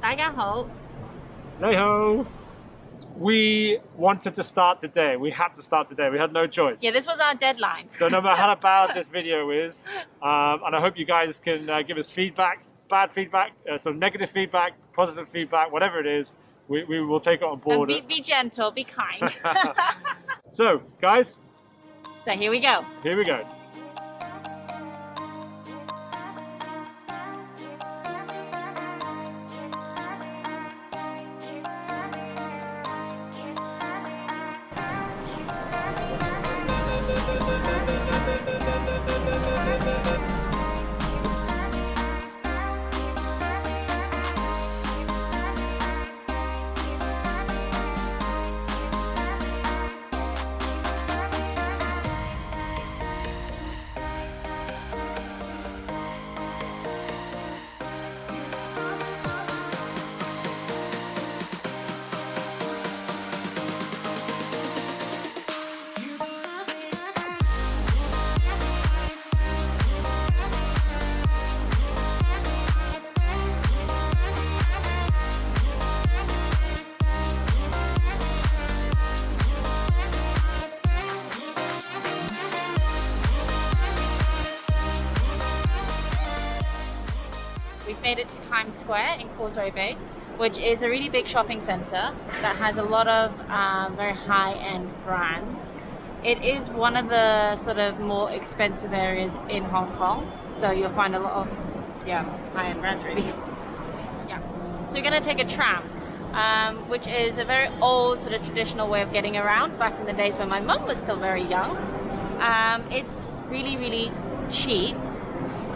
大家好. Hey ho! We wanted to start today. We had to start today. We had no choice. Yeah, this was our deadline. So no matter how bad this video is, and I hope you guys can give us feedback, bad feedback, so negative feedback, positive feedback, whatever it is, we will take it on board. Be gentle, be kind. So, guys. So here we go. Here we go. We've made it to Times Square in Causeway Bay, which is a really big shopping center that has a lot of very high-end brands. It is one of the sort of more expensive areas in Hong Kong, so you'll find a lot of high-end brands really. Yeah. So you're going to take a tram, which is a very old sort of traditional way of getting around back in the days when my mum was still very young. It's really cheap.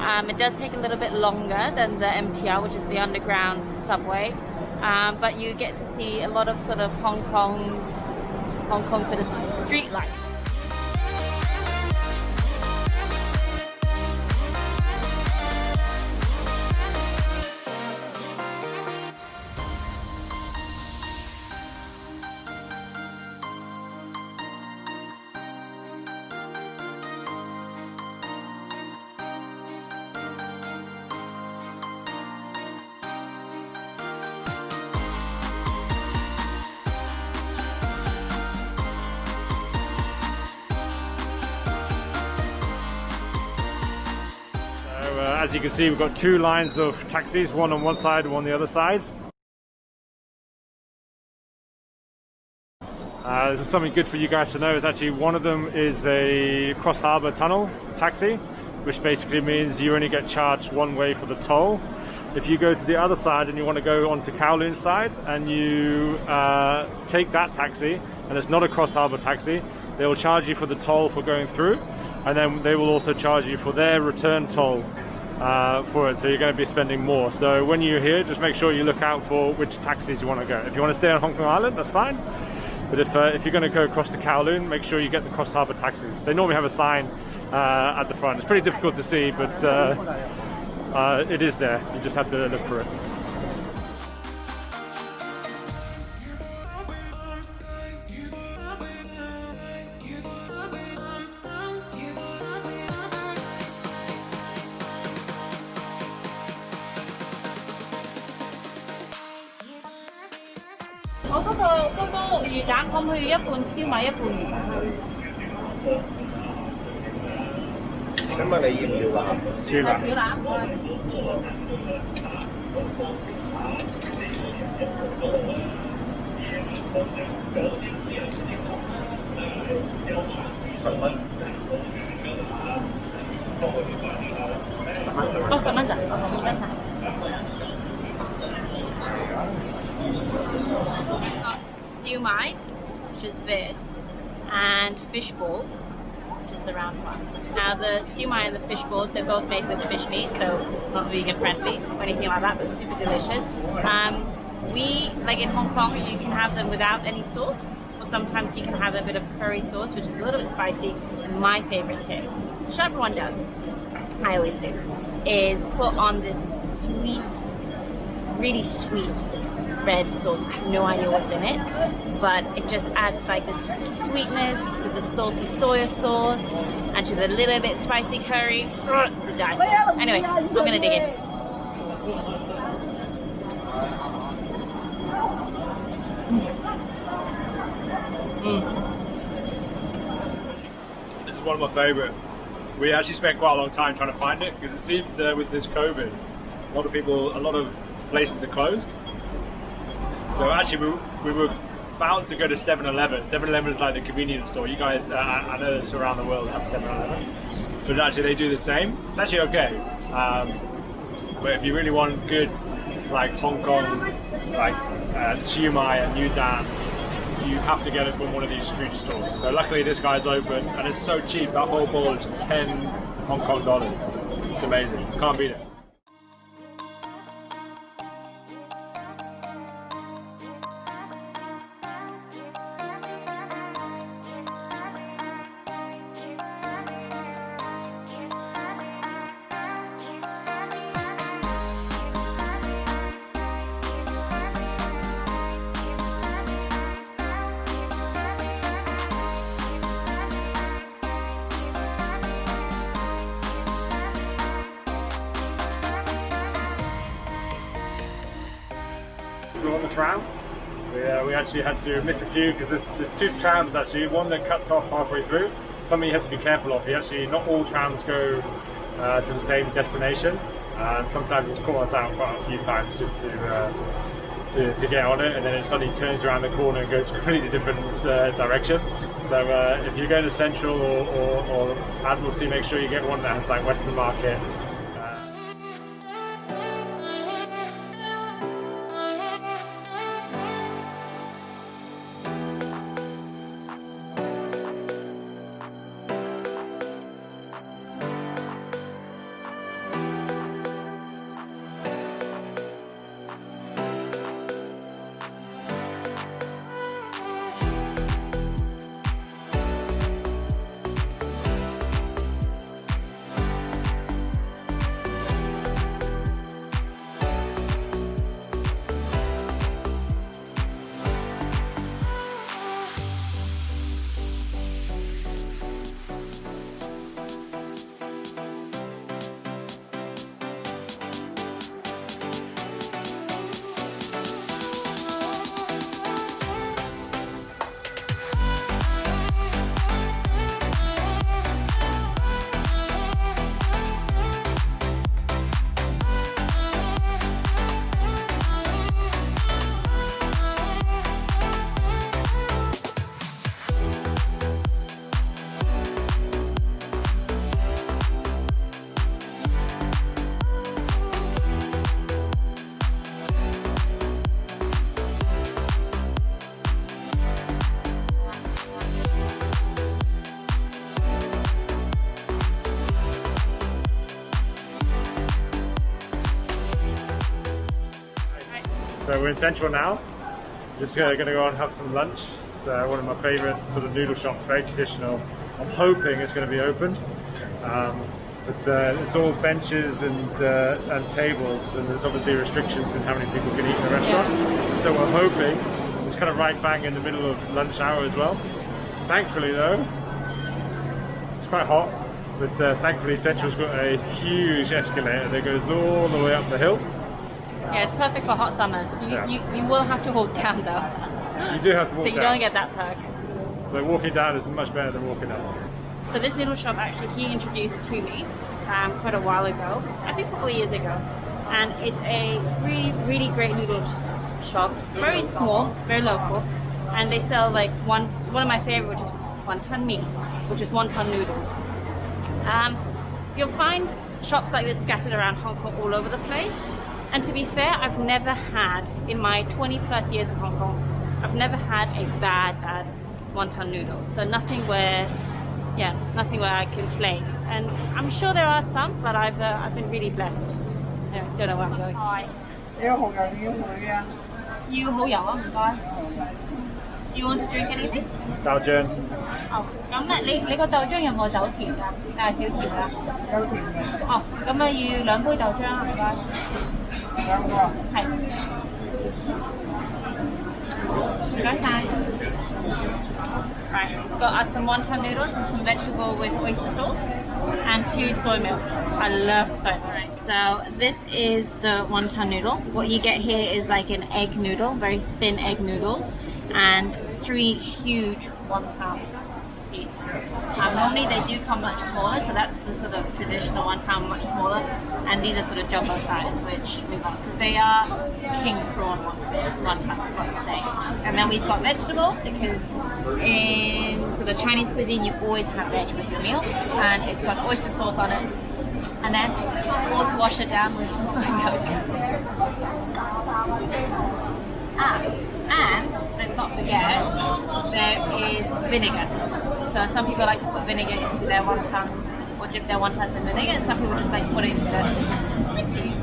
It does take a little bit longer than the MTR, which is the underground subway, but you get to see a lot of sort of Hong Kong sort of street life. As you can see, we've got two lines of taxis, one on one side and one on the other side. This is something good for you guys to know, is actually one of them is a cross harbour tunnel taxi, which basically means you only get charged one way for the toll. If you go to the other side and you want to go onto Kowloon side and you take that taxi, and it's not a cross harbour taxi, they will charge you for the toll for going through, and then they will also charge you for their return toll for it, so you're going to be spending more. So when you're here, just make sure you look out for which taxis you want to go. If you want to stay on Hong Kong Island, that's fine, but if you're going to go across to Kowloon, make sure you get the cross harbour taxis. They normally have a sign at the front. It's pretty difficult to see, but it is there. You just have to look for it.我嗰個魚蛋可唔可以一半燒賣一半魚蛋？請問你要唔要啊？小腩。小腩。10蚊。哦，10蚊咋？唔該晒。Siu mai, which is this, and fish balls, which is the round one. Now the siu mai and the fish balls, they're both made with fish meat, so not vegan friendly or anything like that, but super delicious. We, like in Hong Kong, you can have them without any sauce, or sometimes you can have a bit of curry sauce, which is a little bit spicy. And my favorite tip, which everyone does, I always do, is put on this sweet, really sweet red sauce. I have no idea what's in it, but it just adds like this sweetness to the salty soya sauce and to the little bit spicy curry. To die. Anyway, I'm gonna dig in. This is one of my favourite. We actually spent quite a long time trying to find it because it seems with this COVID, a lot of places are closed. So actually we were bound to go to 7-Eleven. 7-Eleven is like the convenience store. You guys, I know it's around the world have 7-Eleven, but actually they do the same. It's actually okay. But if you really want good, like Hong Kong, like siu mai and new dan, you have to get it from one of these street stores. So luckily this guy's open and it's so cheap. That whole bowl is 10 Hong Kong dollars. It's amazing. Can't beat it. On the tram, we actually had to miss a few because there's two trams actually. One that cuts off halfway through. Something you have to be careful of. Not all trams go to the same destination, and sometimes it's caught us out quite a few times just to get on it, and then it suddenly turns around the corner and goes a completely different direction. So if you're going to Central or Admiralty, make sure you get one that has like Western Market. So we're in Central now. Just going to go and have some lunch. It's one of my favourite sort of noodle shops, very traditional. I'm hoping it's going to be open. It's all benches and tables, and there's obviously restrictions in how many people can eat in the restaurant. Yeah. So we're hoping it's kind of right bang in the middle of lunch hour as well. Thankfully though, it's quite hot, but thankfully Central's got a huge escalator that goes all the way up the hill. Yeah, it's perfect for hot summers. You will have to walk down though. You do have to walk down. So you don't get that perk. But walking down is much better than walking up. So this noodle shop actually he introduced to me quite a while ago, I think a couple of years ago. And it's a really, really great noodle shop. Very small, very local. And they sell like one of my favorite, which is wonton mee, which is wonton noodles. You'll find shops like this scattered around Hong Kong all over the place. And to be fair, I've never had, in my 20 plus years in Hong Kong, I've never had a bad wonton noodle. So nothing where I complain. And I'm sure there are some, but I've been really blessed. Anyway, don't know where I'm going. Do you want to drink anything? 豆漿。哦，咁你個豆漿有冇走甜㗎？大小甜㗎？有甜嘅。哦，咁要2杯豆漿啊，唔該。2個。係。唔該晒。Right, got us some wonton noodles and some vegetable with oyster sauce and 2 soy milk. I love soy milk. So this is the wonton noodle. What you get here is like an egg noodle, very thin egg noodles, and 3 huge wonton pieces. Normally they do come much smaller, so that's the sort of traditional wonton, much smaller, and these are sort of jumbo size, which we got because they are king prawn wontons, what I'm saying. And then we've got vegetable, because in sort of Chinese cuisine you always have veg with your meal, and it's got oyster sauce on it, and then all to wash it down with some soy milk. And let's not forget, there is vinegar. So some people like to put vinegar into their wontons, or dip their wontons in vinegar, and some people just like to put it into their soup. Up to you.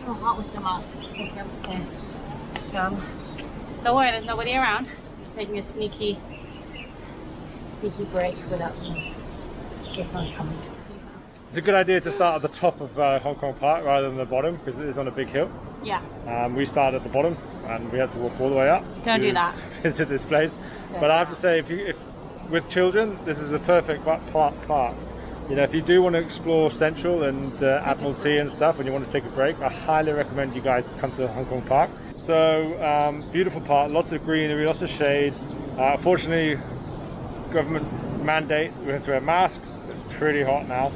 So hot with the mask walking up the stairs. So don't worry, there's nobody around. I'm just taking a sneaky break without get on coming. It's a good idea to start at the top of Hong Kong Park rather than the bottom, because it is on a big hill. Yeah. We started at the bottom and we had to walk all the way up. Don't do that. Visit this place. But I have to say, if with children, this is the perfect park. You know, if you do want to explore Central and Admiralty and stuff, and you want to take a break, I highly recommend you guys come to Hong Kong Park. So beautiful park, lots of greenery, lots of shade. Fortunately, government mandate, we have to wear masks. It's pretty hot now.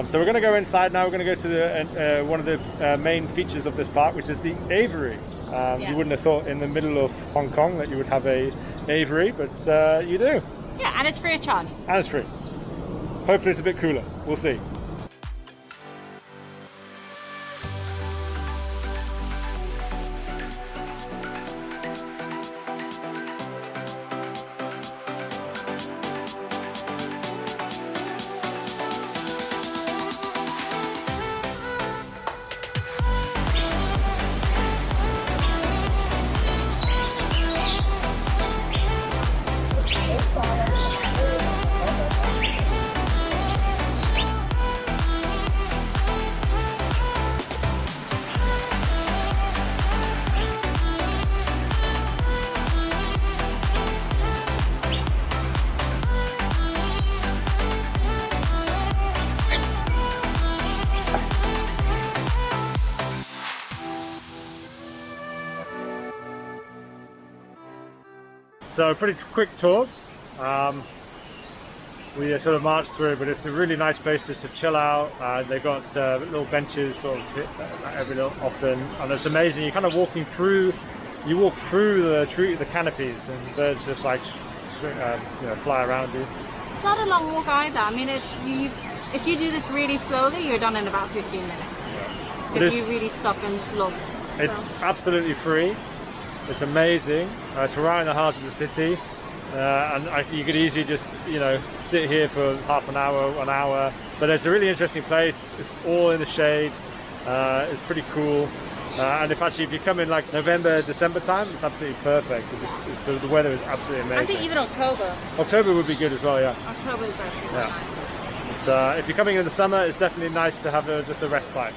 So we're going to go inside now. We're going to go to the one of the main features of this park, which is the aviary. You wouldn't have thought in the middle of Hong Kong that you would have a aviary, but you do. Yeah, and it's free of charge. And it's free. Hopefully it's a bit cooler. We'll see. So a pretty quick tour. We sort of marched through, but it's a really nice place just to chill out. They've got little benches sort of every little often, and it's amazing. You're kind of walking through. You walk through the canopies, and birds just like fly around you. It's not a long walk either. I mean, if you do this really slowly, you're done in about 15 minutes. Yeah. If you really stop and look. It's absolutely free. It's amazing. It's right in the heart of the city, and you could easily just sit here for half an hour. But it's a really interesting place. It's all in the shade. It's pretty cool. And if you come in like November, December time, it's absolutely perfect. The weather is absolutely amazing. I think even October. October would be good as well, yeah. October is actually Yeah. nice. But, if you're coming in the summer, it's definitely nice to have just a respite.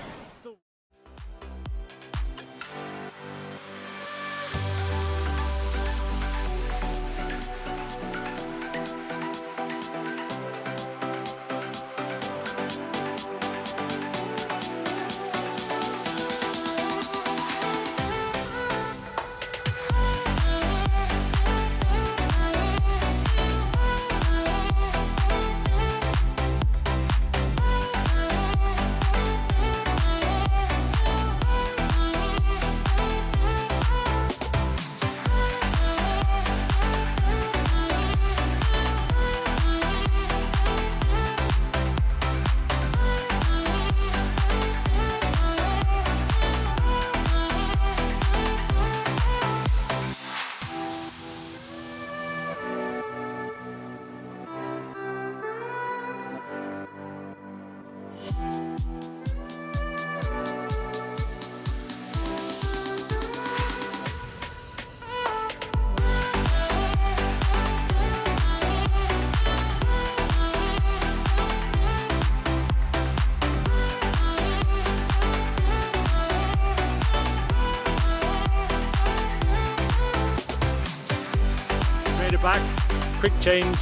Made it back, quick change.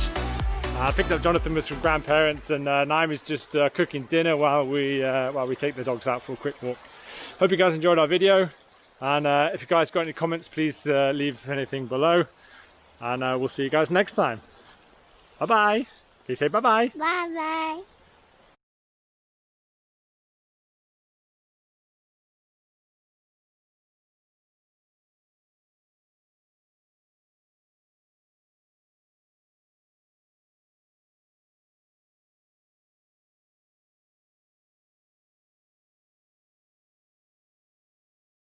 I picked up Jonathan with some grandparents, and Naim is just cooking dinner while we take the dogs out for a quick walk. Hope you guys enjoyed our video, and if you guys got any comments, please leave anything below, and we'll see you guys next time. Bye bye. Please say bye bye. Bye bye.